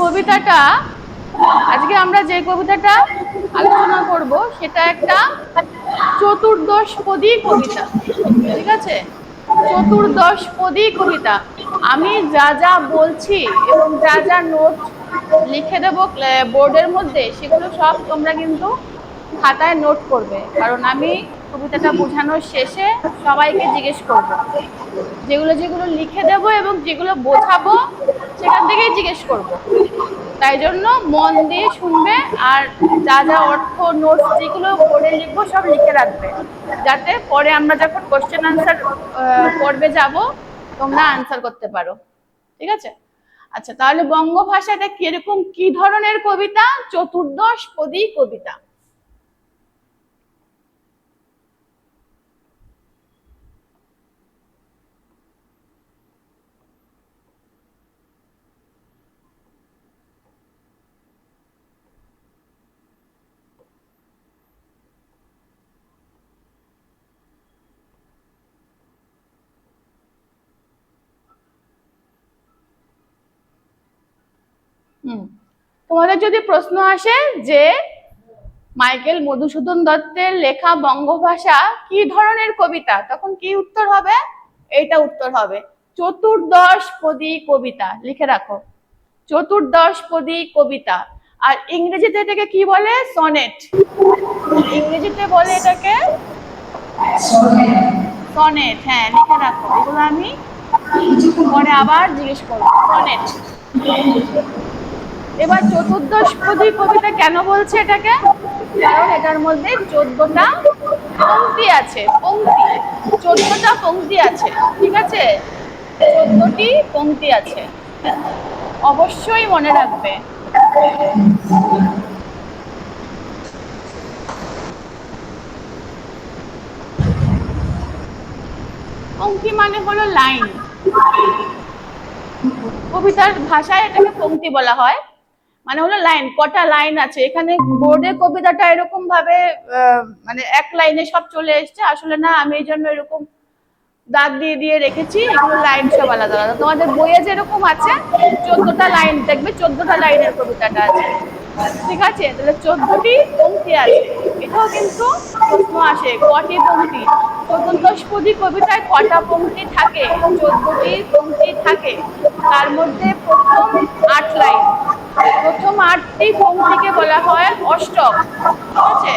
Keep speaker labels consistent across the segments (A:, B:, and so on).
A: কবিতাটা আজকে আমরা যে কবিতাটা আলোচনা করব সেটা একটা চতুর্দশপদী কবিতা। ঠিক আছে, চতুর্দশপদী কবিতা। আমি যা যা বলছি এবং যা যা নোট লিখে দেবো বোর্ডের মধ্যে, সেগুলো সব তোমরা কিন্তু খাতায় নোট করবে, কারণ আমি কবিতাটা বোঝানোর শেষে সবাইকে জিজ্ঞেস করব, যেগুলো যেগুলো লিখে দেবো এবং যেগুলো বোঝাবো সেখান থেকেই জিজ্ঞেস করব। তাই জন্য মন দিয়ে শুনবে, আর যা যা অর্থ নোটস যেগুলো বোর্ডে লিখবো সব লিখে রাখবে, যাতে পরে আমরা যখন কোশ্চেন আনসার পর্বে যাব তোমরা আনসার করতে পারো। ঠিক আছে, আচ্ছা তাহলে বঙ্গভাষাটা কিরকম, কি ধরনের কবিতা? চতুর্দশপদী কবিতা। তোমাদের যদি প্রশ্ন আসে যে মাইকেল মধুসূদন দত্তের লেখা বঙ্গভাষা কি ধরনের কবিতা, তখন কি উত্তর হবে? এইটা উত্তর হবে, চতুর্দশপদী কবিতা। লিখে রাখো, চতুর্দশপদী কবিতা। আর ইংরেজিতে এটাকে কি বলে? সনেট। ইংরেজিতে বলে এটাকে সনেট। হ্যাঁ, লিখে রাখো, এগুলো আমি পরে আবার জিজ্ঞেস করবো। সনেট। এবার চতুর্দশপদী কবিতা কেন বলছে এটাকে? কারণ এটার মধ্যে 14টা পংক্তি আছে। পংক্তি, 14টা পংক্তি আছে। ঠিক আছে, 14টি পংক্তি আছে, অবশ্যই মনে রাখবে। পংক্তি মানে হলো লাইন। কবিতার ভাষায় এটাকে পংক্তি বলা হয়, মানে হলো লাইন। কটা লাইন আছে এখানে? বোর্ডে কবিতাটা এরকম ভাবে মানে এক লাইনে সব চলে এসছে, আসলে না, আমি এই জন্য এরকম দাগ দিয়ে দিয়ে রেখেছি। এগুলো লাইন সব আলাদা আলাদা। তোমাদের বইয়ে যেরকম আছে 14টা লাইন, দেখবে 14টা লাইনের কবিতাটা আছে। ঠিক আছে, তাহলে 14টি পংক্তি আছে। এটাও কিন্তু প্রশ্ন আসে, কটি পংক্তি? চতুর্দশপদী কবিতায় কটা পংক্তি থাকে? 14টি পংক্তি থাকে। তার মধ্যে প্রথম 8 লাইন, প্রথম 8টি পংক্তিকে বলা হয় অষ্টক। ঠিক আছে,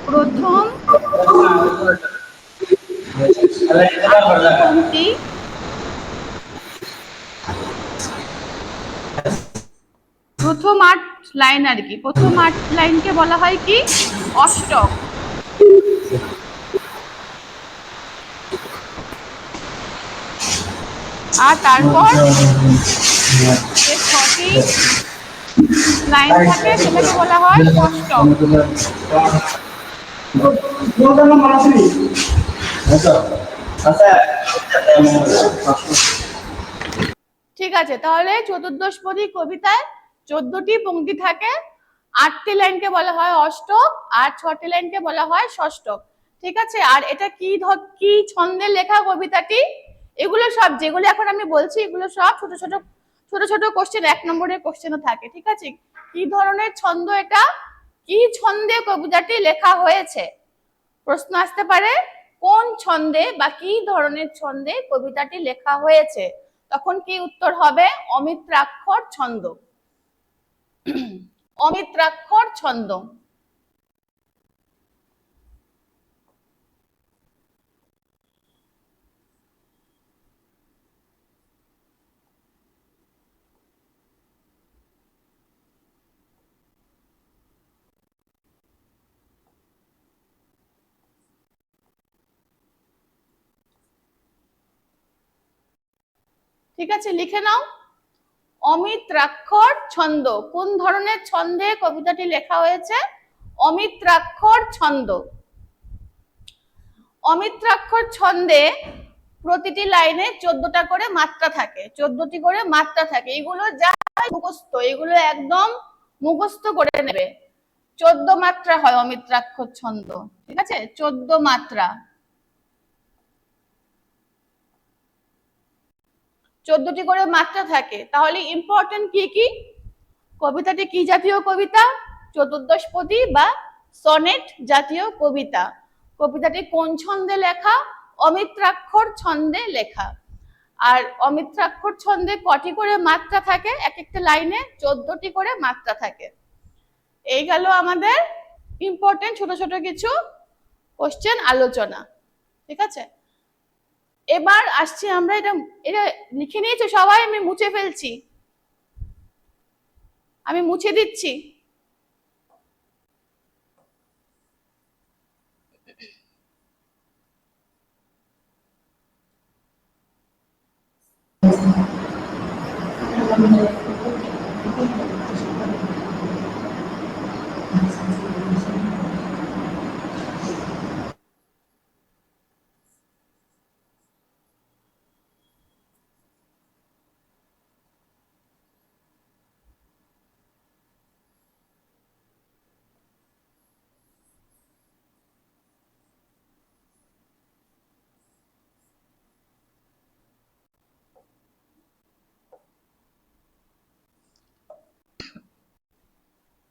A: প্রথম পংক্তি, প্রথম 8 লাইন আর কি, প্রথম 8 লাইনকে বলা হয় কি? অষ্টক। আর তারপর যে 6টি লাইন থাকে সেটাকে বলা হয় ষষ্ঠক। ঠিক আছে, তাহলে চতুর্দশপদী কবিতায় 14টি পংক্তি থাকে, 8টি লাইনকে বলা হয় অষ্টক, আর 6টি লাইনকে বলা হয় ষষ্ঠক। ঠিক আছে, আর এটা কি ছন্দে লেখা কবিতাটি? এগুলো সব যেগুলো এখন আমি বলছি, এগুলো সব ছোট ছোট ছোট ছোট কোশ্চেন, 1 নম্বরের কোশ্চেনও থাকে। ঠিক আছে, কি ধরনের ছন্দ এটা, কি ছন্দে কবিতাটি লেখা হয়েছে? প্রশ্ন আসতে পারে কোন ছন্দে বা কি ধরনের ছন্দে কবিতাটি লেখা হয়েছে, তখন কি উত্তর হবে? অমিত্রাক্ষর ছন্দ। অমিত্রাক্ষর ছন্দ। ঠিক আছে, লিখে নাও, অমিত্রাক্ষর ছন্দ। কোন ধরনের ছন্দে কবিতাটি লেখা হয়েছে? অমিত্রাক্ষর ছন্দ। অমিত্রাক্ষর ছন্দে প্রতিটি লাইনে 14টা করে মাত্রা থাকে, 14টি করে মাত্রা থাকে। এগুলো যা মুখস্থ, এগুলো একদম মুখস্থ করে নেবে। 14 মাত্রা হয় অমিত্রাক্ষর ছন্দ। ঠিক আছে, 14 মাত্রা। 14টি করে মাত্রা থাকে, তাহলে ইম্পর্টেন্ট কি কি? কবিতাটি কি জাতীয় কবিতা? চতুর্দশপদী বা সনেট জাতীয় কবিতা। কবিতাটি কোন ছন্দে লেখা? অমিত্রাক্ষর ছন্দে লেখা। আর অমিত্রাক্ষর ছন্দে কটি করে মাত্রা থাকে? এক একটা লাইনে 14টি করে মাত্রা থাকে। এই গেল আমাদের ইম্পর্টেন্ট ছোট ছোট কিছু কোশ্চেন আলোচনা। ঠিক আছে, এবার আসছি আমরা, এটা লিখে নিয়েছো সবাই? আমি মুছে ফেলছি, আমি মুছে দিচ্ছি।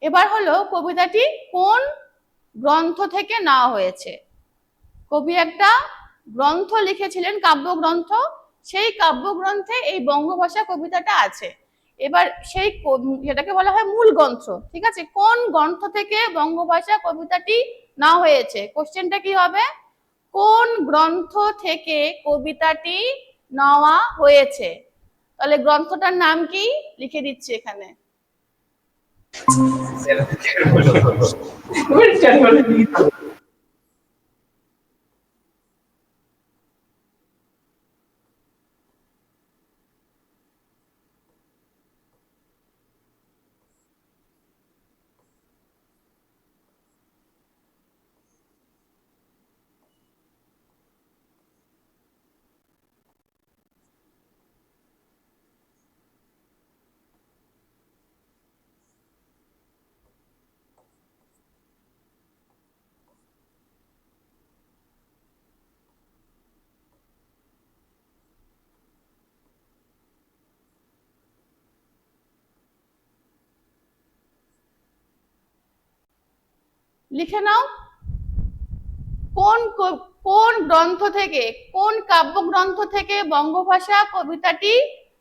A: এবার হলো কবিতাটি কোন গ্রন্থ থেকে নেওয়া হয়েছে। কবি একটা গ্রন্থ লিখেছিলেন, কাব্যগ্রন্থ, সেই কাব্যগ্রন্থে এই বঙ্গভাষা কবিতাটা আছে। এবার সেই যেটাকে বলা হয় মূল গ্রন্থ, ঠিক আছে, কোন গ্রন্থ থেকে বঙ্গভাষা কবিতাটি নেওয়া হয়েছে? কোশ্চেনটা কি হবে? কোন গ্রন্থ থেকে কবিতাটি নেওয়া হয়েছে? তাহলে গ্রন্থটার নাম কি? লিখে দিচ্ছি এখানে। লিখে নাও, কোন কোন গ্রন্থ থেকে, কোন কাব্যগ্রন্থ থেকে বঙ্গভাষা কবিতাটি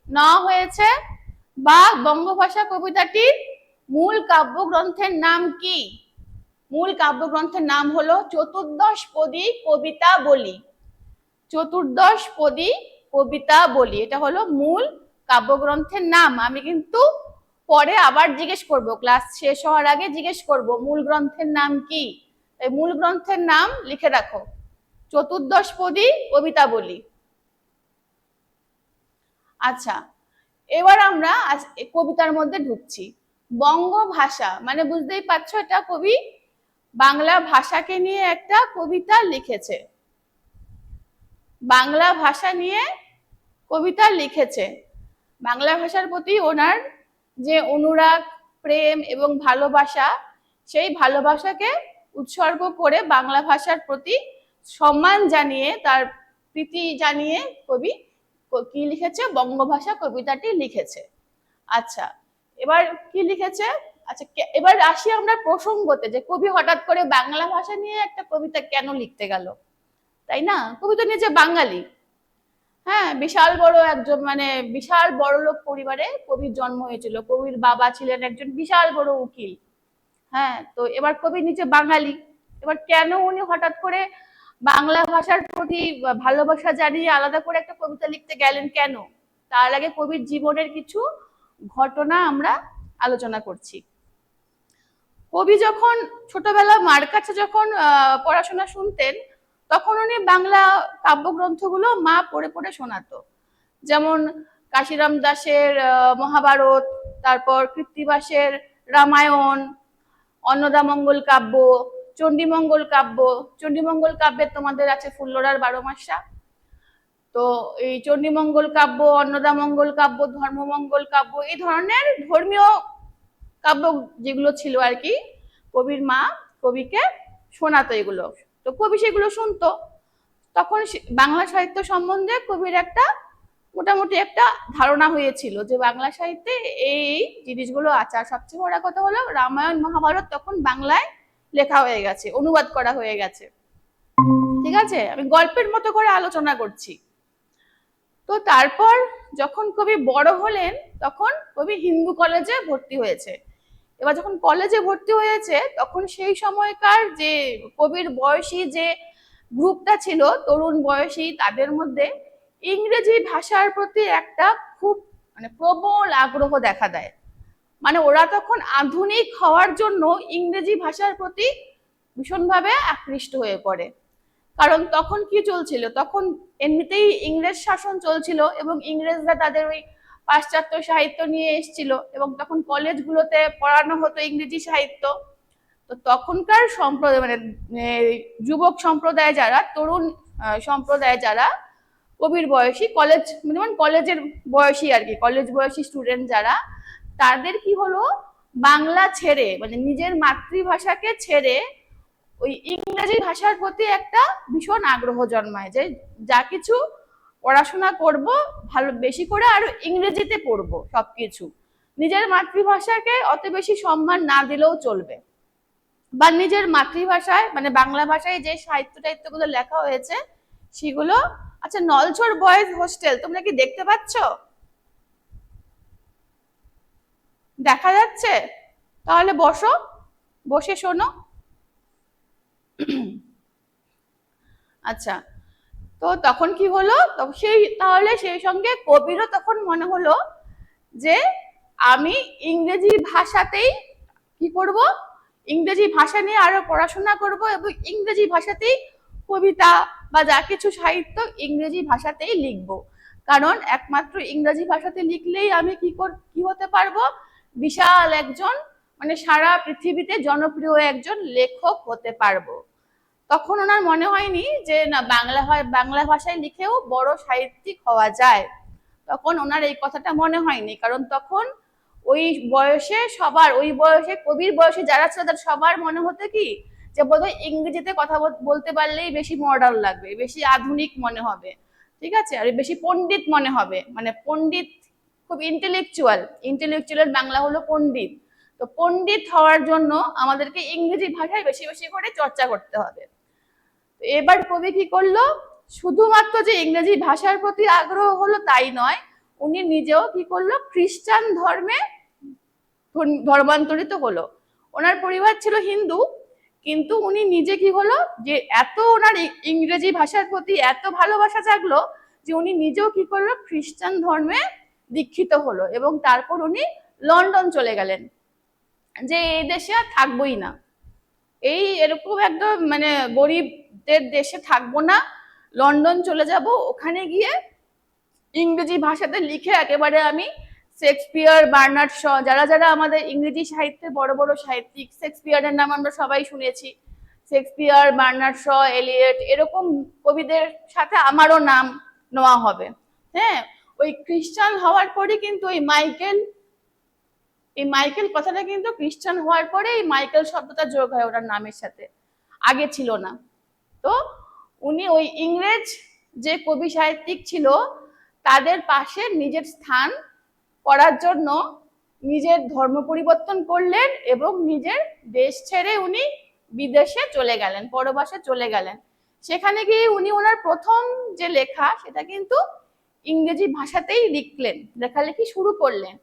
A: নেওয়া হয়েছে, বা বঙ্গভাষা কবিতাটির মূল কাব্যগ্রন্থের নাম কি? মূল কাব্যগ্রন্থের নাম হলো চতুর্দশপদী কবিতাবলী। চতুর্দশপদী কবিতাবলী, এটা হলো মূল কাব্যগ্রন্থের নাম। আমি কিন্তু পরে আবার জিজ্ঞেস করব, ক্লাস শেষ হওয়ার আগে জিজ্ঞেস করব মূল গ্রন্থের নাম কি। এই মূল গ্রন্থের নাম লিখে রাখো, চতুর্দশপদী কবিতাবলী। আচ্ছা, এবার আমরা কবিতার মধ্যে ঢুকছি। বঙ্গভাষা মানে বুঝতেই পারছো, এটা কবি বাংলা ভাষাকে নিয়ে একটা কবিতা লিখেছে। বাংলা ভাষা নিয়ে কবিতা লিখেছে। বাংলা ভাষার প্রতি ওনার যে অনুরাগ, প্রেম এবং ভালোবাসা, সেই ভালোবাসাকে উৎসর্গ করে বাংলা ভাষার প্রতি সম্মান জানিয়ে, তার প্রীতি জানিয়ে কবি কি লিখেছে? বঙ্গভাষা কবিতাটি লিখেছে। আচ্ছা, এবার কি লিখেছে? আচ্ছা, এবার আসি আমরা প্রসঙ্গতে, যে কবি হঠাৎ করে বাংলা ভাষা নিয়ে একটা কবিতা কেন লিখতে গেল, তাই না? কবি তো নিজে বাঙালি, হ্যাঁ, বিশাল বড় একজন, মানে বিশাল বড় লোক পরিবারে কবির জন্ম হয়েছিল। কবির বাবা ছিলেন একজন বিশাল বড় উকিল। হ্যাঁ, তো এবার কবি নিজে বাঙালি, এবার কেন উনি হঠাৎ করে বাংলা ভাষার প্রতি ভালোবাসা জানিয়ে আলাদা করে একটা কবিতা লিখতে গেলেন কেন? তার আগে কবির জীবনের কিছু ঘটনা আমরা আলোচনা করছি। কবি যখন ছোটবেলা মার কাছে যখন পড়াশোনা শুনতেন, তখন উনি বাংলা কাব্যগ্রন্থগুলো মা পড়ে পড়ে শোনাতো। যেমন কাশিরাম দাসের মহাভারত, তারপর কৃত্তিবাসের রামায়ণ, অন্নদামঙ্গল কাব্য, চণ্ডীমঙ্গল কাব্য। চণ্ডীমঙ্গল কাব্যে তোমাদের আছে ফুল্লরার 12 মাসা। তো এই চণ্ডীমঙ্গল কাব্য, অন্নদামঙ্গল কাব্য, ধর্মমঙ্গল কাব্য, এই ধরনের ধর্মীয় কাব্য যেগুলো ছিল আর কি, কবির মা কবিকে শোনাতো এগুলো। তো কবি সেগুলো শুনতো। তখন বাংলা সাহিত্য সম্বন্ধে কবির একটা মোটামুটি একটা ধারণা হয়েছিল যে বাংলা সাহিত্যে এই জিনিসগুলো আছে। আর সবচেয়ে বড় কথা হলো রামায়ণ মহাভারত তখন বাংলায় লেখা হয়ে গেছে, অনুবাদ করা হয়ে গেছে। ঠিক আছে, আমি গল্পের মতো করে আলোচনা করছি। তো তারপর যখন কবি বড় হলেন তখন কবি হিন্দু কলেজে ভর্তি হয়েছে। এবার যখন কলেজে ভর্তি হয়েছে তখন সেই সময়কার যে কবির বয়সী যে গ্রুপটা ছিল, তরুণ বয়সী, তাদের মধ্যে ইংরেজি ভাষার প্রতি একটা খুব মানে প্রবল আগ্রহ দেখা দেয়। মানে ওরা তখন আধুনিক হওয়ার জন্য ইংরেজি ভাষার প্রতি ভীষণভাবে আকৃষ্ট হয়ে পড়ে। কারণ তখন কি চলছিল, তখন এমনিতেই ইংরেজ শাসন চলছিল এবং ইংরেজরা তাদের ওই পাশ্চাত্য সাহিত্য নিয়ে এসেছিল এবং তখন কলেজগুলোতে পড়ানো হতো ইংরেজি সাহিত্য। তো তখনকার সম্প্রদায় মানে যুবক সম্প্রদায় যারা, তরুণ সম্প্রদায় যারা কবির বয়সী, কলেজ মানে কলেজের বয়সী আর কি, কলেজ বয়সী স্টুডেন্ট যারা, তাদের কি হলো বাংলা ছেড়ে মানে নিজের মাতৃভাষাকে ছেড়ে ওই ইংরেজি ভাষার প্রতি একটা ভীষণ আগ্রহ জন্মায় যে যা কিছু পড়াশোনা করব ভালো বেশি করে আর ইংরেজিতে পড়বো সবকিছু, নিজের মাতৃভাষাকে অত বেশি সম্মান না দিলেও চলবে। বা নিজের মাতৃভাষায় মানে বাংলা ভাষায় যে সাহিত্য টাহিত্যগুলো লেখা হয়েছে সেগুলো। আচ্ছা, নলছড় বয়েজ হোস্টেল তোমরা কি দেখতে পাচ্ছ? দেখা যাচ্ছে? তাহলে বসো, বসে শোনো। আচ্ছা, তো তখন কি হলো, তাহলে সেই সঙ্গে কবিরও তখন মনে হলো যে আমি ইংরেজি ভাষাতেই কি করব, ইংরেজি ভাষা নিয়ে আরো পড়াশোনা করব এবং ইংরেজি ভাষাতেই কবিতা বা যা কিছু সাহিত্য ইংরেজি ভাষাতেই লিখব। কারণ একমাত্র ইংরেজি ভাষাতে লিখলেই আমি কি হতে পারবো, বিশাল একজন মানে সারা পৃথিবীতে জনপ্রিয় একজন লেখক হতে পারবো। তখন ওনার মনে হয়নি যে না বাংলা ভাষায় লিখেও বড় সাহিত্যিক হওয়া যায়। তখন ওনার এই কথাটা মনে হয়নি, কারণ তখন ওই বয়সে ওই বয়সে কবির বয়সে যারা ছিল তাদের সবার মনে হতো কি যে বোধহয় ইংরেজিতে কথা বলতে পারলেই বেশি মডার্ন লাগবে, বেশি আধুনিক মনে হবে, ঠিক আছে, আর বেশি পণ্ডিত মনে হবে। মানে পণ্ডিত খুব ইন্টেলেকচুয়াল বাংলা হলো পণ্ডিত। তো পণ্ডিত হওয়ার জন্য আমাদেরকে ইংরেজি ভাষায় বেশি বেশি করে চর্চা করতে হবে। এবার কবি কি করলো, শুধুমাত্র যে ইংরেজি ভাষার প্রতি আগ্রহ হলো তাই নয়, উনি নিজেও কি করলো, খ্রিস্টান ধর্মে ধর্মান্তরিত হলো। ওনার পরিবার ছিল হিন্দু, কিন্তু উনি নিজে কি হলো যে এত ওনার ইংরেজি ভাষার প্রতি এত ভালোবাসা জাগলো যে উনি নিজেও কি করলো, খ্রিস্টান ধর্মে দীক্ষিত হলো এবং তারপর উনি লন্ডন চলে গেলেন যে এই দেশে আর থাকবোই না, এই এরকম একদম মানে গরিবদের দেশে থাকবো না, লন্ডন চলে যাব, ওখানে গিয়ে ইংরেজি ভাষাতে লিখে একেবারে আমি শেক্সপিয়ার, বার্নার্ড শ, যারা যারা আমাদের ইংরেজি সাহিত্যে বড় বড় সাহিত্যিক, শেক্সপিয়ারের নাম আমরা সবাই শুনেছি, শেক্সপিয়ার, বার্নার্ড শ, এলিয়ট, এরকম কবিদের সাথে আমারও নাম নেওয়া হবে। হ্যাঁ, ওই খ্রিস্টান হওয়ার পরে কিন্তু এই মাইকেল কথাটা কিন্তু খ্রিস্টান হওয়ার পরে এই মাইকেল শব্দটা যোগ হয় ওনার নামের সাথে, আগে ছিল না। তো উনি ওই ইংরেজ যে কবি সাহিত্যিক ছিল তাদের পাশে নিজের স্থান করার জন্য নিজের ধর্ম পরিবর্তন করলেন এবং নিজের দেশ ছেড়ে উনি বিদেশে চলে গেলেন, পরবাসে চলে গেলেন। সেখানে গিয়ে উনি ওনার প্রথম যে লেখা সেটা কিন্তু ইংরেজি ভাষাতেই লিখলেন, লেখালেখি শুরু করলেন।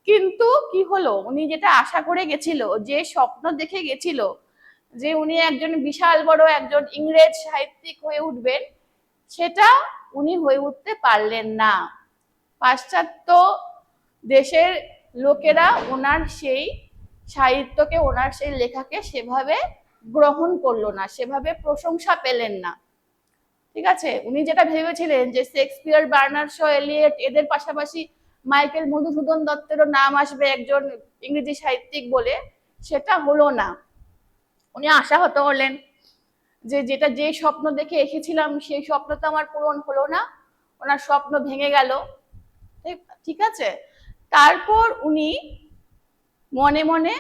A: কিন্তু কি হলো, উনি যেটা আশা করে গেছিল, যে স্বপ্ন দেখে গেছিল যে উনি একজন বিশাল বড় একজন ইংরেজ সাহিত্যিক হয়ে উঠবেন, সেটা উনি হয়ে উঠতে পারলেন না। পাশ্চাত্য দেশের লোকেরা ওনার সেই সাহিত্যকে, ওনার সেই লেখাকে সেভাবে গ্রহণ করলো না, সেভাবে প্রশংসা পেলেন না। ঠিক আছে, উনি যেটা ভেবেছিলেন যে শেক্সপিয়ার, বার্নার্ড শ, এলিয়ট এদের পাশাপাশি মাইকেল মধুসূদন দত্তেরও নাম আসবে একজন ইংরেজি সাহিত্যিক বলে, সেটা হলো না। উনি আশাহত হলেন যে স্বপ্ন দেখে এসেছিলাম সেই স্বপ্ন তো আমার পূরণ হলো না, ওনার স্বপ্ন ভেঙে গেল। ঠিক আছে, তারপর উনি মনে মনে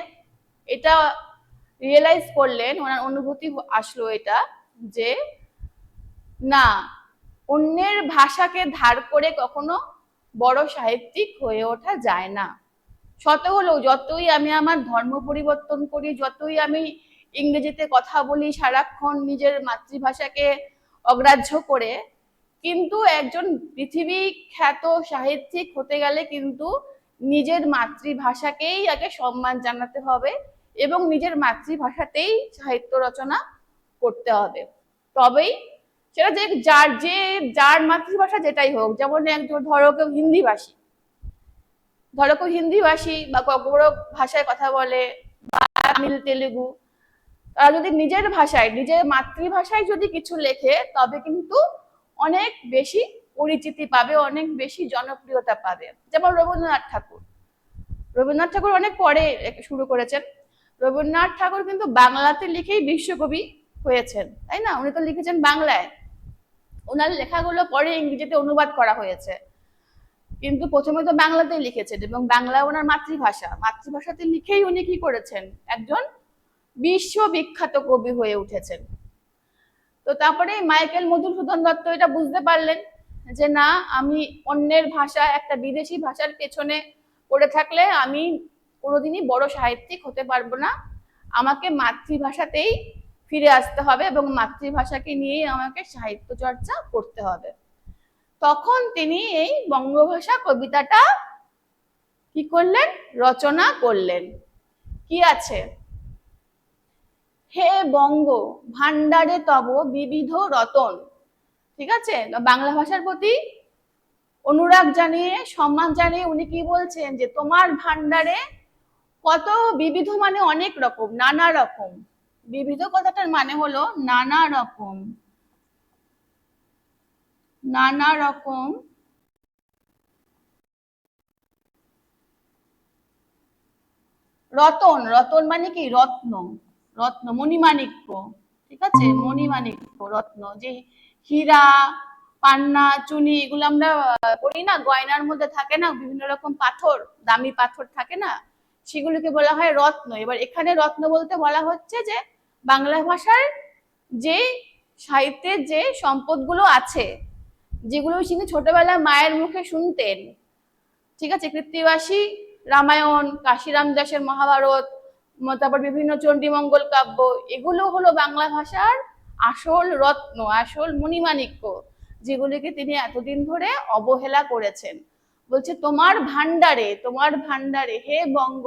A: এটা রিয়েলাইজ করলেন, ওনার অনুভূতি আসলো এটা যে না, অন্যের ভাষাকে ধার করে কখনো বড় সাহিত্যিক হয়ে ওঠা যায় না। শত হলেও যতই আমি আমার ধর্ম পরিবর্তন করি, যতই আমি ইংরেজিতে কথা বলি সারাক্ষণ নিজের মাতৃভাষাকে অগ্রাহ্য করে, কিন্তু একজন পৃথিবী খ্যাত সাহিত্যিক হতে গেলে কিন্তু নিজের মাতৃভাষাকেই আগে সম্মান জানাতে হবে এবং নিজের মাতৃভাষাতেই সাহিত্য রচনা করতে হবে। তবেই সেটা যার মাতৃভাষা যেটাই হোক, যেমন একজন ধরো কেউ হিন্দিভাষী, বা বড় ভাষায় কথা বলে, বা তামিল তেলেগু, তারা যদি নিজের ভাষায়, নিজের মাতৃভাষায় যদি কিছু লেখে, তবে কিন্তু অনেক বেশি পরিচিতি পাবে, অনেক বেশি জনপ্রিয়তা পাবে। যেমন রবীন্দ্রনাথ ঠাকুর অনেক পরে শুরু করেছেন। রবীন্দ্রনাথ ঠাকুর কিন্তু বাংলাতে লিখেই বিশ্বকবি হয়েছেন, তাই না? উনি তো লিখেছেন বাংলায়, ওনার লেখাগুলো পরে ইংরেজিতে অনুবাদ করা হয়েছে, কিন্তু প্রথমে তো বাংলাতেই লিখেছেন এবং বাংলা ওনার মাতৃভাষাতে লিখেই উনি কি করেছেন, একজন বিশ্ববিখ্যাত কবি হয়ে উঠেছেন। তো তারপরে মাইকেল মধুসূদন দত্ত এটা বুঝতে পারলেন যে না, আমি অন্যের ভাষা, একটা বিদেশি ভাষার পেছনে পড়ে থাকলে আমি কোনোদিনই বড় সাহিত্যিক হতে পারবো না, আমাকে মাতৃভাষাতেই ফিরে আসতে হবে এবং মাতৃভাষাকে নিয়েই আমাকে সাহিত্য চর্চা করতে হবে। তখন তিনি এই বঙ্গভাষা কবিতাটা কি করলেন, রচনা করলেন। কি আছে, হে বঙ্গ ভান্ডারে তব বিবিধ রতন। ঠিক আছে, বাংলা ভাষার প্রতি অনুরাগ জানিয়ে, সম্মান জানিয়ে উনি কি বলছেন, যে তোমার ভান্ডারে কত বিবিধ, মানে অনেক রকম, নানা রকম। বিবিধ কথাটার মানে হলো নানা রকম, নানা রকম রতন। রতন মানে কি, রত্ন, রত্ন, মণিমাণিক্য। ঠিক আছে, মণিমাণিক্য, রত্ন, যে হীরা, পান্না, চুনি, এগুলো আমরা করি না, গয়নার মধ্যে থাকে না, বিভিন্ন রকম পাথর, দামি পাথর থাকে না, সেগুলোকে বলা হয় রত্ন। এবার এখানে রত্ন বলতে বলা হচ্ছে যে বাংলা ভাষার যে সাহিত্যের যে সম্পদগুলো আছে, যেগুলো তিনি ছোটবেলায় মায়ের মুখে শুনতেন, ঠিক আছে, কৃত্তিবাসী রামায়ণ, কাশিরাম দাসের মহাভারত, তারপর বিভিন্ন চণ্ডীমঙ্গল কাব্য, এগুলো হলো বাংলা ভাষার আসল রত্ন, আসল মণিমাণিক্য, যেগুলিকে তিনি এতদিন ধরে অবহেলা করেছেন। বলছে তোমার ভান্ডারে, তোমার ভান্ডারে হে বঙ্গ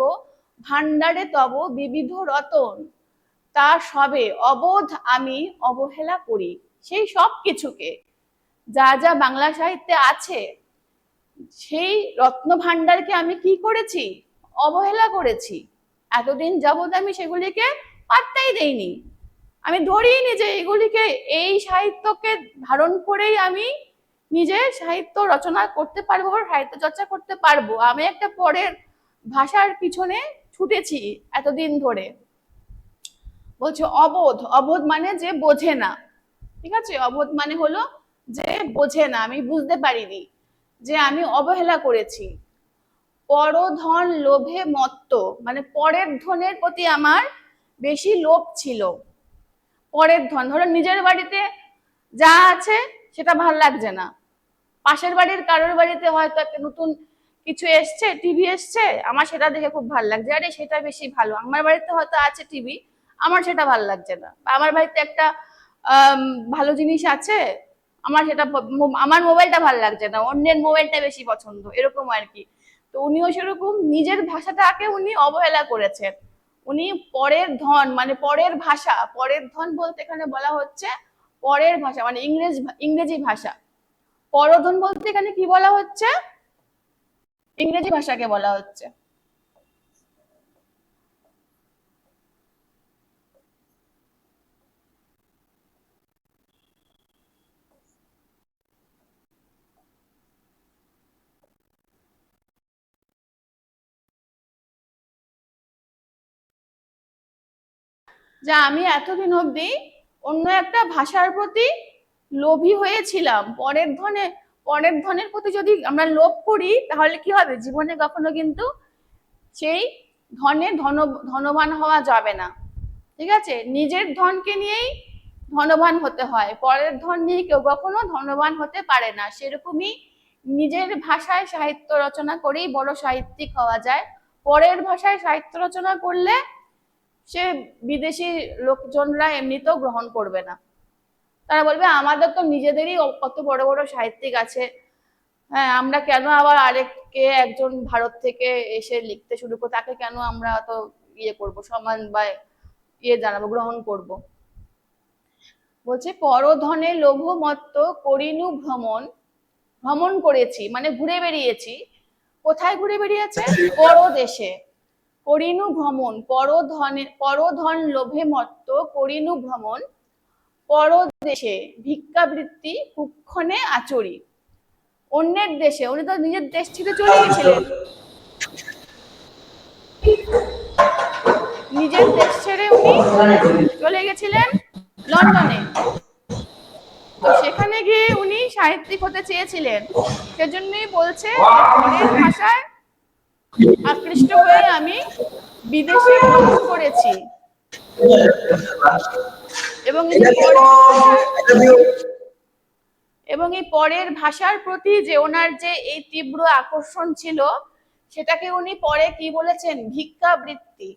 A: ভান্ডারে তব বিবিধ রতন, তা সবে অবোধ আমি অবহেলা করি। সেই সব কিছুকে, যা যা বাংলা সাহিত্যে আছে, সেই রত্ন ভান্ডারকে আমি কি করেছি, অবহেলা করেছি। এতদিন যাবৎ আমি সেগুলিকে পাত্তাই দেইনি, আমি ধরিনি যে এগুলিকে, এই সাহিত্যকে ধারণ করেই আমি নিজের সাহিত্য রচনা করতে পারবো, সাহিত্য চর্চা করতে পারবো। আমি একটা পরের ভাষার পিছনে ছুটেছি এতদিন ধরে। বলছে অবোধ, অবোধ মানে যে বোঝে না। ঠিক আছে, অবোধ মানে হলো যে বোঝে না, আমি বুঝতে পারিনি, যে আমি অবহেলা করেছি। পরধন লোভে মত্ত, মানে পরের ধনের প্রতি আমার বেশি লোভ ছিল। পরের ধন, ধরো নিজের বাড়িতে যা আছে সেটা ভাল লাগছে না, পাশের বাড়ির কারোর বাড়িতে হয়তো একটা নতুন কিছু এসছে, টিভি এসছে, আমার সেটা দেখে খুব ভালো লাগছে, আরে সেটা বেশি ভালো, আমার বাড়িতে হয়তো আছে টিভি, আমার সেটা ভালো লাগছে না। বা আমার বাড়িতে একটা ভালো জিনিস আছে, আমার সেটা, আমার মোবাইলটা ভালো লাগছে না, অন্যের মোবাইলটা বেশি পছন্দ, এরকম আর কি। তো উনিও সেরকম নিজের ভাষাটাকে উনি অবহেলা করেছেন। উনি পরের ধন, মানে পরের ভাষা, পরের ধন বলতে এখানে বলা হচ্ছে পরের ভাষা, মানে ইংরেজি ভাষা। পরধন বলতে এখানে কি বলা হচ্ছে, ইংরেজি ভাষাকে বলা হচ্ছে। যা আমি এতদিন অবধি অন্য একটা ভাষার প্রতি লোভী হয়েছিলাম, পরের ধনের প্রতি যদি আমরা লোভ করি, তাহলে কি হবে, জীবনে কখনো কিন্তু সেই ধনবান হওয়া যাবে না। ঠিক আছে, নিজের ধনকে নিয়েই ধনবান হতে হয়, পরের ধন নিয়ে কেউ কখনো ধনবান হতে পারে না। সেরকমই নিজের ভাষায় সাহিত্য রচনা করেই বড় সাহিত্যিক হওয়া যায়। পরের ভাষায় সাহিত্য রচনা করলে সে বিদেশি লোকজনরা এমনিতেও গ্রহণ করবে না। তারা বলবে আমাদের তো নিজেদেরই কত বড় বড় সাহিত্যিক আছে, হ্যাঁ আমরা কেন আবার আরেককে একজন ভারত থেকে এসে লিখতে শুরু করবো, তাকে কেন আমরা অত ইয়ে করব, সম্মান বা ইয়ে জানাবো, গ্রহণ করব। বলছে পরধনে লোভমত্ত করিনু ভ্রমণ, ভ্রমণ করেছি মানে ঘুরে বেরিয়েছি। কোথায় ঘুরে বেরিয়েছে? পরদেশে। করিনু ভ্রমণ, পরধন লোভে মত্ত করিনু ভ্রমণ, পরদেশে ভিক্ষাবৃত্তি কুক্ষণে আচরি। অন্যের দেশে, উনি তো নিজের দেশ থেকে চলে গেছিলেন, নিজের দেশ ছেড়ে উনি চলে গেছিলেন লন্ডনে। তো সেখানে গিয়ে উনি সাহিত্যিক হতে চেয়েছিলেন, সেজন্যই বলছে যে পরের ভাষায় আকৃষ্ট হয়ে আমি বিদেশে ভ্রমণ করেছি। এবং এই পরের ভাষার প্রতি যে ওনার যে এই তীব্র আকর্ষণ ছিল, সেটাকে উনি পরে কি বলেছেন? ভিক্ষাবৃত্তি,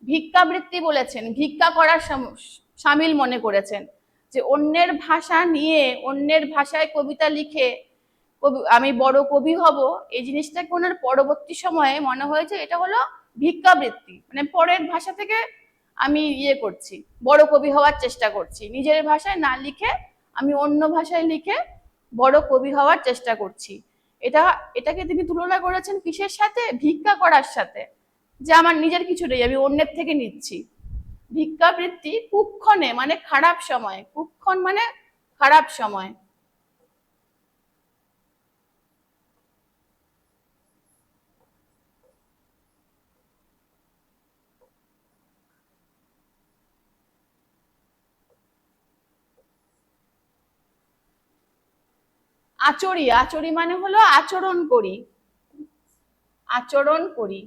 A: ভিক্ষাবৃত্তি বলেছেন, ভিক্ষা করার সামিল মনে করেছেন। যে অন্যের ভাষা নিয়ে, অন্যের ভাষায় কবিতা লিখে আমি বড় কবি হব, এই জিনিসটাকে ওনার পরবর্তী সময়ে মনে হয়েছে এটা হলো ভিক্ষাবৃত্তি, মানে পরের ভাষা থেকে আমি ইয়ে করছি, বড় কবি হওয়ার চেষ্টা করছি, নিজের ভাষায় না লিখে আমি অন্য ভাষায় লিখে বড় কবি হওয়ার চেষ্টা করছি। এটাকে তিনি তুলনা করেছেন কিসের সাথে? ভিক্ষা করার সাথে, যে আমার নিজের কিছু নেই, আমি অন্যের থেকে নিচ্ছি। ভিক্ষাবৃত্তি কুক্ষণে মানে খারাপ সময়, কুক্ষণ মানে খারাপ সময়। আচরি, আচরি মানে হলো আচরণ করি, আচরণ করি।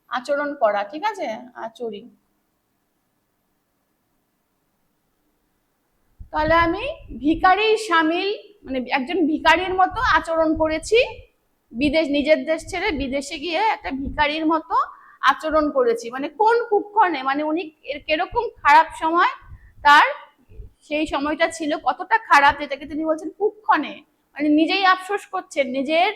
A: আচরণ করা, ঠিক আছে, আচরি। তাহলে আমি ভিখারির সামিল, মানে একজন ভিখারির মতো আচরণ করেছি, বিদেশ, নিজের দেশ ছেড়ে বিদেশে গিয়ে একটা ভিখারির মতো আচরণ করেছি। মানে কোন কুক্ষণে, মানে উনি কিরকম খারাপ সময় তার সেই সময়টা ছিল, কতটা খারাপ, যেটাকে তিনি বলছেন কুক্ষণে, মানে নিজেই আফসোস করছেন নিজের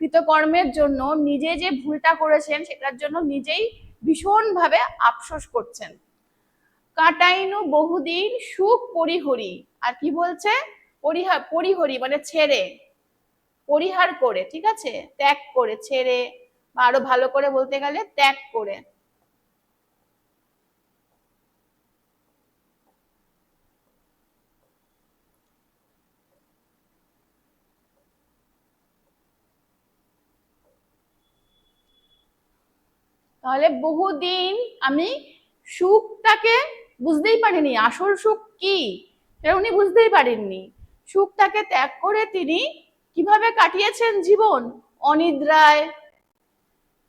A: কৃতকর্মের জন্য, নিজে যে ভুলটা করেছেন সেটার জন্য নিজেই ভীষণভাবে আফসোস করছেন। কাটাইনু বহুদিন সুখ পরিহরি, আর কি বলছে? পরিহরি মানে ছেড়ে, পরিহার করে, ঠিক আছে, ত্যাগ করে, ছেড়ে, বা আরো ভালো করে বলতে গেলে ত্যাগ করে। তাহলে বহুদিন আমি সুখটাকে বুঝতেই পারিনি, আসল সুখ কি সেটা উনি বুঝতেই পারেননি। সুখটাকে ত্যাগ করে তিনি কিভাবে কাটিয়েছেন জীবন? অনিদ্রায়,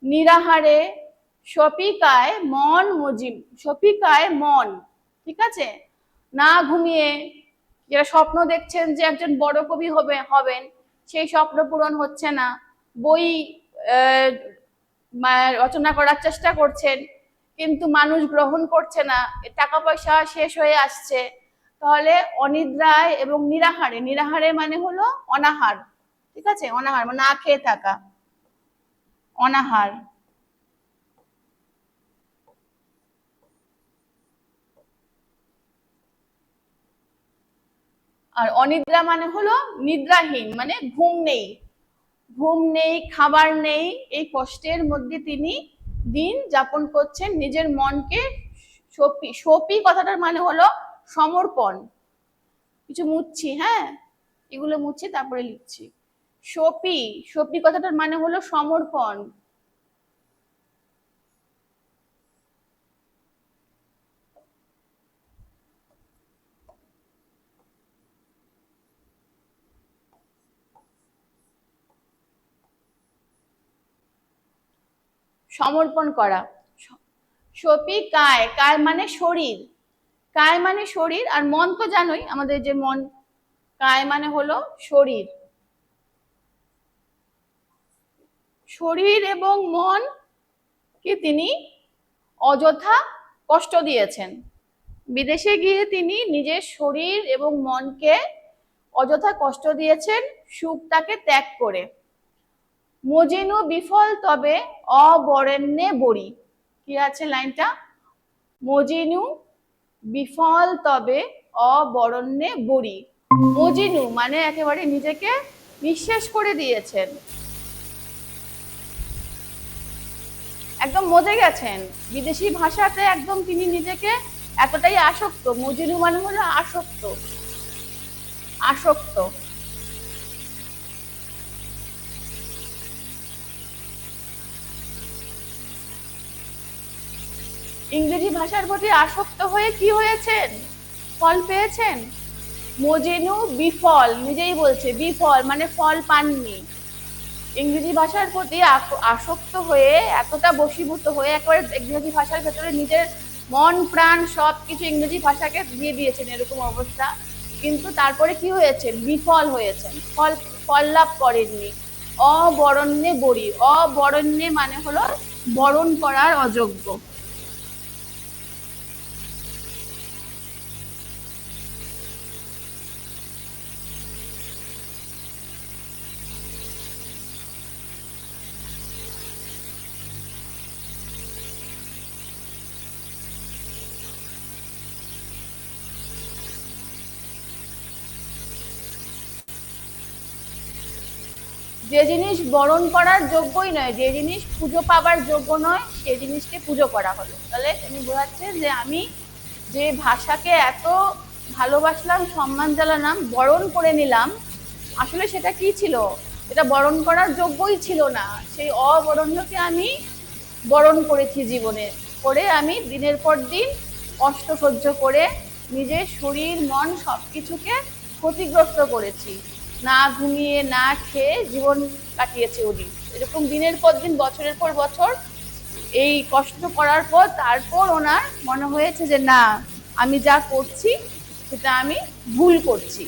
A: নিরাহারে, শপিকায় মন মজিম, শপিকায় মন, ঠিক আছে, না ঘুমিয়ে, যারা স্বপ্ন দেখছেন যে একজন বড় কবি হবেন, সেই স্বপ্ন পূরণ হচ্ছে না, বই রচনা করার চেষ্টা করছেন কিন্তু মানুষ গ্রহণ করছে না, টাকা পয়সা শেষ হয়ে আসছে। তাহলে অনিদ্রায় এবং নিরাহারে, নিরাহারে মানে হলো অনাহার, ঠিক আছে, অনাহার মানে না খেয়ে থাকা, অনাহার। আর অনিদ্রা মানে হলো নিদ্রাহীন, মানে ঘুম নেই, ঘুম নেই, খাবার নেই, এই কষ্টের মধ্যে তিনি দিন যাপন করছেন, নিজের মনকে সপি, সপি কথাটার মানে হলো সমর্পণ। কিছু মুছছি, হ্যাঁ এগুলো মুছছি তারপরে লিখছি। সপি, সপি কথাটার মানে হলো সমর্পণ। সমর্পণ করা। সপি কায়, কায় মানে শরীর, কায় মানে শরীর, আর মন তো জানোই আমাদের যে মন, কায় মানে হলো শরীর। শরীর এবং মন কি তিনি অযথা কষ্ট দিয়েছেন। বিদেশে গিয়ে তিনি নিজের শরীর এবং মনকে অযথা কষ্ট দিয়েছেন সুখটাকে ত্যাগ করে। মজিনু বিফল তবে অবরেণ্যে বড়ি। কি আছে লাইনটা? মজিনু বিফল তবে অবরণ্যে বড়ি। মজিনু মানে একেবারে নিজেকে নিঃশেষ করে দিয়েছেন, একদম মজে গেছেন বিদেশি ভাষাতে, একদম তিনি নিজেকে এতটাই আসক্ত। মজিনু মানে হলো আসক্ত, আসক্ত। ইংরেজি ভাষার প্রতি আসক্ত হয়ে কি হয়েছেন? ফল পেয়েছেন। মজিনু বিফল, নিজেই বলছে বিফল মানে ফল পাননি। ইংরেজি ভাষার প্রতি আসক্ত হয়ে, এতটা বশীভূত হয়ে একেবারে ইংরেজি ভাষার ভেতরে নিজের মন প্রাণ সবকিছু ইংরেজি ভাষাকে দিয়ে দিয়েছেন, এরকম অবস্থা। কিন্তু তারপরে কি হয়েছে? বিফল হয়েছেন, ফল লাভ করেননি। অবরণ্যে বড়ি, অবরণ্যে মানে হলো বরণ করার অযোগ্য। যে জিনিস বরণ করার যোগ্যই নয়, যে জিনিস পুজো পাবার যোগ্য নয়, সেই জিনিসকে পুজো করা হলো। তাহলে তিনি বোঝাচ্ছেন যে আমি যে ভাষাকে এত ভালোবাসলাম, সম্মান জানালাম, বরণ করে নিলাম, আসলে সেটা কি ছিল? এটা বরণ করার যোগ্যই ছিল না। সেই অবরণ্যকে আমি বরণ করেছি জীবনে, করে আমি দিনের পর দিন কষ্ট সহ্য করে নিজের শরীর মন সবকিছুকে ক্ষতিগ্রস্ত করেছি। না ঘুমিয়ে না খেয়ে জীবন কাটিয়েছে উনি, এরকম দিনের পর দিন বছরের পর বছর এই কষ্ট করার পর তারপর ওনার মনে হয়েছে যে না, আমি যা করছি সেটা আমি ভুল করছি।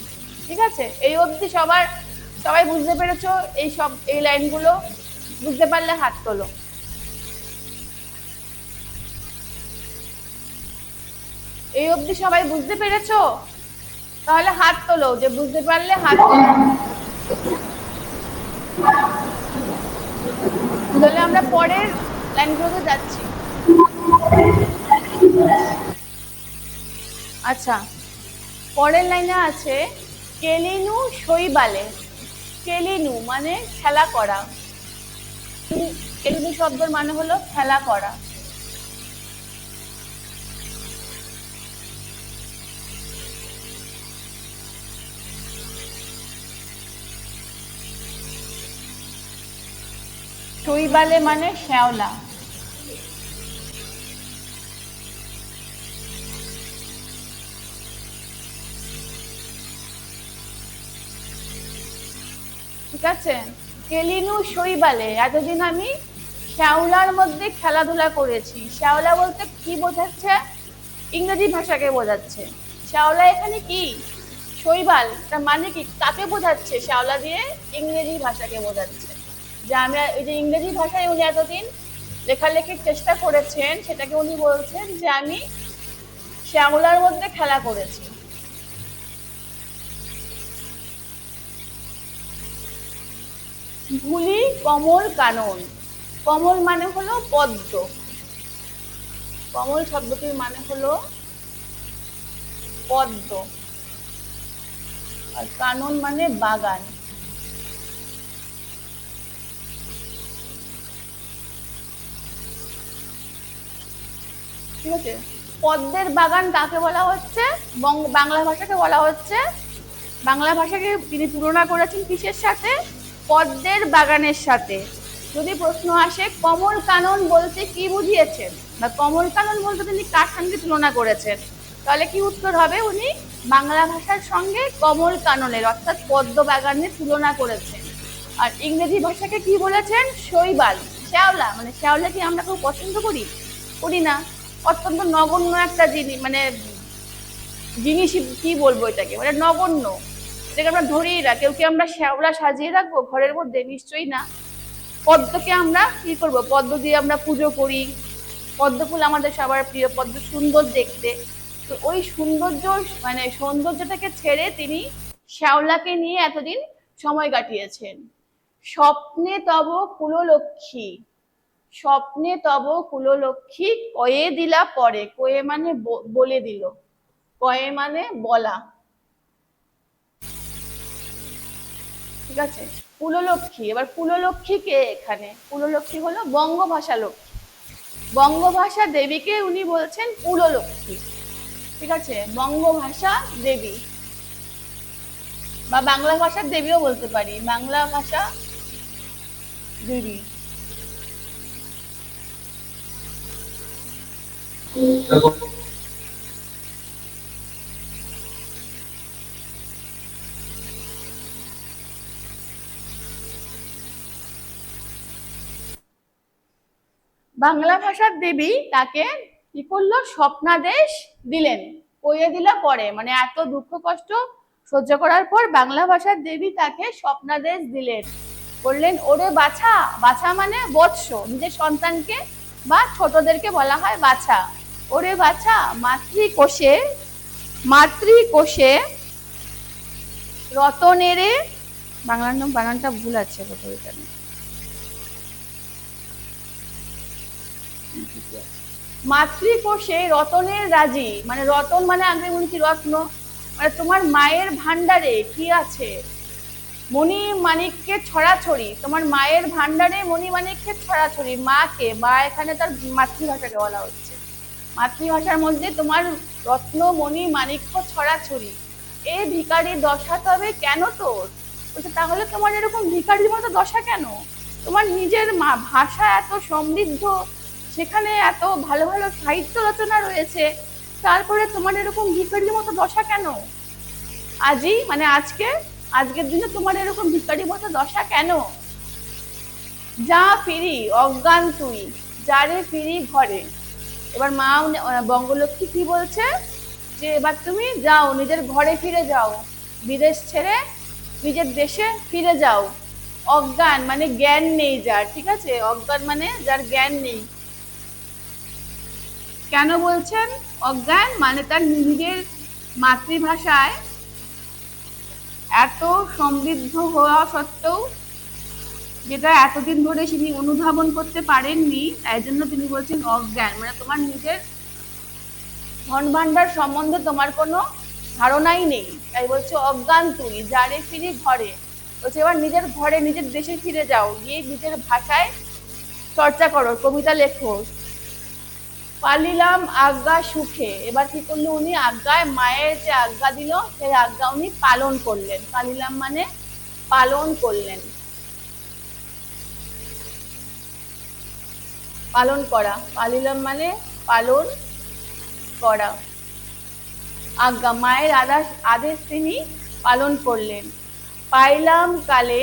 A: ঠিক আছে, এই অবধি সবাই বুঝতে পেরেছো? এই লাইনগুলো বুঝতে পারলে হাত তোলো। এই অবধি সবাই বুঝতে পেরেছো? তাহলে হাত তোলো, যে বুঝতে পারলে হাত তোলো। তাহলে আমরা পরের লাইনগুলোতে যাচ্ছি। আচ্ছা, পরের লাইনে আছে কেলিনু শৈবালে। কেলিনু মানে খেলা করা। কেলিনু শব্দের মানে হলো খেলা করা। শৈবালে মানে শ্যাওলা। ঠিক আছে, কেলিনু শৈবালে, এতদিন আমি শ্যাওলার মধ্যে খেলাধুলা করেছি। শ্যাওলা বলতে কি বোঝাচ্ছে? ইংরেজি ভাষাকে বোঝাচ্ছে। শ্যাওলা এখানে কি? শৈবাল, তার মানে কি? কাকে বোঝাচ্ছে শ্যাওলা দিয়ে? ইংরেজি ভাষাকে বোঝাচ্ছে। যে আমরা এই যে ইংরেজি ভাষায় উনি এতদিন লেখালেখির চেষ্টা করেছেন, সেটাকে উনি বলছেন যে আমি শ্যাওলার মধ্যে খেলা করেছি। ধুলি কমল কানন। কমল মানে হলো পদ্ম, কমল শব্দটির মানে হলো পদ্ম, আর কানন মানে বাগান। ঠিক আছে, পদ্মের বাগান কাকে বলা হচ্ছে? বাংলা ভাষাকে বলা হচ্ছে, বাংলা ভাষাকে তিনি তুলনা করেছেন কিসের সাথে? পদ্মের বাগানের সাথে। যদি প্রশ্ন আসে কমল কানন বলতে কি বুঝিয়েছেন, বা কমল কানন বলতে তিনি কার সঙ্গে তুলনা করেছেন, তাহলে কি উত্তর হবে? উনি বাংলা ভাষার সঙ্গে কমল কাননের অর্থাৎ পদ্ম বাগানের তুলনা করেছেন। আর ইংরেজি ভাষাকে কি বলেছেন? শৈবাল, শ্যাওলা। মানে শ্যাওলা কি আমরা খুব পছন্দ করি? করি না। অত্যন্ত নগণ্য একটা জিনিস, মানে জিনিস কি বলবো এটাকে, মানে নগণ্য, এটাকে আমরা ধরিই না। কেউ কি আমরা শ্যাওলা সাজিয়ে রাখবো ঘরের মধ্যে? নিশ্চয়ই না। পদ্মকে আমরা কি করব, পদ্ম দিয়ে আমরা পুজো করি, পদ্ম ফুল আমাদের সবার প্রিয়, পদ্ম সুন্দর দেখতে। তো ওই সৌন্দর্য, মানে সৌন্দর্যটাকে ছেড়ে তিনি শ্যাওলাকে নিয়ে এতদিন সময় কাটিয়েছেন। স্বপ্নে তব কুললক্ষ্মী, স্বপ্নে তব কুললক্ষ্মী কয়ে দিলা পরে, কয়ে মানে বলে দিল, কয়ে মানে বলা, ঠিক আছে। কুললক্ষ্মী, এবার কুললক্ষ্মী কে এখানে? কুললক্ষ্মী হলো বঙ্গভাষা লক্ষ্মী, বঙ্গভাষা দেবীকে উনি বলছেন কুললক্ষ্মী, ঠিক আছে। বঙ্গভাষা দেবী বা বাংলা ভাষার দেবীও বলতে পারি, বাংলা ভাষা দেবী। বাংলা ভাষার দেবী তাকে কি করলো? স্বপ্নাদেশ দিলেন, কইয়ে দিলা পরে, মানে এত দুঃখ কষ্ট সহ্য করার পর বাংলা ভাষার দেবী তাকে স্বপ্নাদেশ দিলেন, বললেন ওরে বাছা, বাছা মানে বৎস, নিজের সন্তানকে বা ছোটদেরকে বলা হয় বাছা, ওরে বাছা মাতৃকোষে, মাতৃকোষে রতনেরে, বাংলার নাম বানানটা ভুল আছে কোথাও এখানে, মাতৃকোষে রতনের রাজি, মানে রতন মানে আগে বলছি রত্ন, মানে তোমার মায়ের ভান্ডারে কি আছে? মণি মানিক্যের ছড়াছড়ি, তোমার মায়ের ভান্ডারে মণি মানিক্যের ছড়াছড়ি। মাকে, মা এখানে তার মাতৃভাষাকে বলা হচ্ছে, মাতৃভাষার মধ্যে তোমার রত্ন মণি মানিক্য ছড়াছড়ি, এ ভিখারি দশা তবে কেন তোর? বলছে তাহলে তোমার এরকম ভিখারির মতো দশা কেন? তোমার নিজের ভাষা এত সমৃদ্ধ, সেখানে এত ভালো ভালো সাহিত্য রচনা রয়েছে, তারপরে তোমার এরকম ভিখারির মতো দশা কেন? আজই মানে আজকে, আজকের দিনে তোমার এরকম ভিখারির মতো দশা কেন? যা ফিরি অজ্ঞান তুই, যারে ফিরি ঘরে। এবার মা বঙ্গলক্ষ্মী কি বলছে? যে এবার তুমি যাও, নিজের ঘরে ফিরে যাও, বিদেশ ছেড়ে নিজের দেশে ফিরে যাও। অজ্ঞান মানে জ্ঞান নেই যার, ঠিক আছে, অজ্ঞান মানে যার জ্ঞান নেই। কেন বলছেন অজ্ঞান? মানে তার নিজের মাতৃভাষায় এত সমৃদ্ধ হওয়া সত্ত্বেও যেটা এতদিন ধরে তিনি অনুধাবন করতে পারেননি, তাই জন্য তিনি বলছেন অজ্ঞান, মানে তোমার নিজের ধন ভাণ্ডার সম্বন্ধে তোমার কোনো ধারণাই নেই, তাই বলছে অজ্ঞান তুই, যারে ফিরি ঘরে। বলছে এবার নিজের ঘরে নিজের দেশে ফিরে যাও, গিয়ে নিজের ভাষায় চর্চা করো, কবিতা লেখো। পালিলাম আজ্ঞা সুখে, এবার কি করলো উনি? আজ্ঞায়, মায়ের যে আজ্ঞা দিল সেই আজ্ঞা উনি পালন করলেন। পালিলাম মানে পালন করলেন, পালন করা, পালিলাম মানে পালন করা। আজ্ঞা, মায়ের আদেশ তিনি পালন করলেন। পাইলাম কালে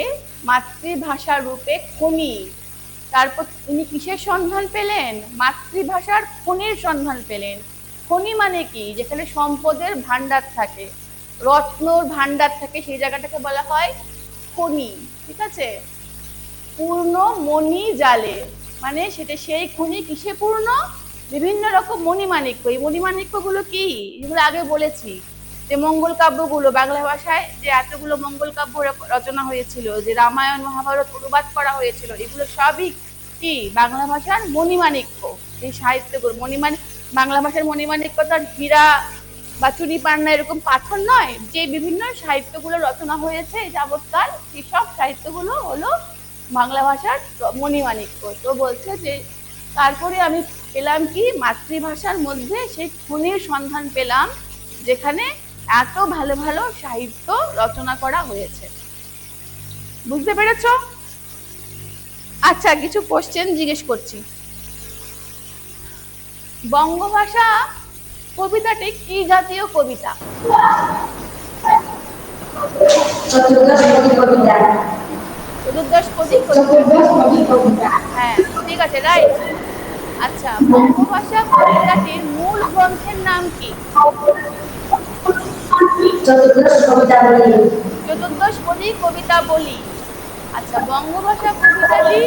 A: মাতৃভাষা রূপে খনি, তারপর তিনি কিসের সন্ধান পেলেন? মাতৃভাষার খনির সন্ধান পেলেন। খনি মানে কি? যেখানে সম্পদের ভান্ডার থাকে, রত্নর ভান্ডার থাকে, সেই জায়গাটাকে বলা হয় খনি, ঠিক আছে। পূর্ণ মণি জালে, মানে সেটা সেই খনি কিসে পূর্ণ? বিভিন্ন রকম মণিমাণিক্য। এই মণিমাণিক্যগুলো কি? এগুলো আগে বলেছি, যে মঙ্গল কাব্যগুলো, বাংলা ভাষায় যে এতগুলো মঙ্গল কাব্য রচনা হয়েছিল, যে রামায়ণ মহাভারত অনুবাদ করা হয়েছিল, এগুলো সবই কি বাংলা ভাষার মণিমাণিক্য। এই সাহিত্যগুলো বাংলা ভাষার মণিমাণিক্য তার হীরা বা চুনি পান্না এরকম পাথর নয়, যে বিভিন্ন সাহিত্যগুলো রচনা হয়েছে যাবৎকাল, সেই সব সাহিত্যগুলো হলো বাংলা ভাষার মণিমাণিক্য। তো বলছে যে তারপরে আমি পেলাম কি? মাতৃভাষার মধ্যে সেই খনির সন্ধান পেলাম, যেখানে এত ভালো ভালো সাহিত্য রচনা করা হয়েছে। বুঝতে পেরেছ? আচ্ছা, কিছু কোশ্চেন জিজ্ঞেস করছি। বঙ্গভাষা কবিতাটি কি জাতীয় কবিতা? চতুর্দশ পদী কবিতা। হ্যাঁ, ঠিক আছে, রাইট। আচ্ছা, বঙ্গভাষা কবিতাটির মূল গ্রন্থের নাম কি? চতুর্দশপদী কবিতাবলী। আচ্ছা, বঙ্গভাষা কবিতাটি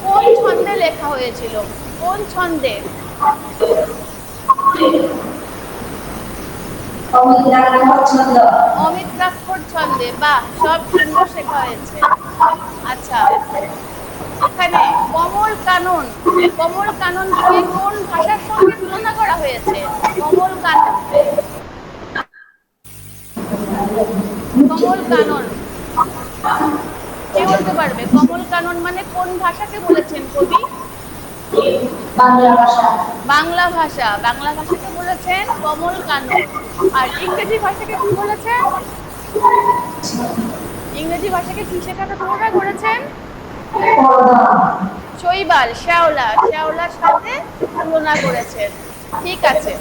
A: কোন ছন্দে লেখা হয়েছিল? কোন ছন্দে? অমিত্রাক্ষর ছন্দে। বাহ, সব সুন্দর শেখা হয়েছে। আচ্ছা, এখানে কমল কানন, কমল কাননকে কোন ভাষার সঙ্গে তুলনা করা হয়েছে? কমল কানন, কমল কানন কে বলতে পারবে? কমল কানন মানে কোন ভাষাকে বলেছেন কবি?
B: বাংলা ভাষা।
A: বাংলা ভাষা, বাংলা ভাষাকে বলেছেন কমল কানন। আর ইংরেজি ভাষাকে কি বলেছেন? ইংরেজি ভাষাকে কি শেখাতে তুলনা করেছেন? শৈবাল, শ্যাওলা, শ্যাওলার সাথে তুলনা করেছেন। ঠিক আছে।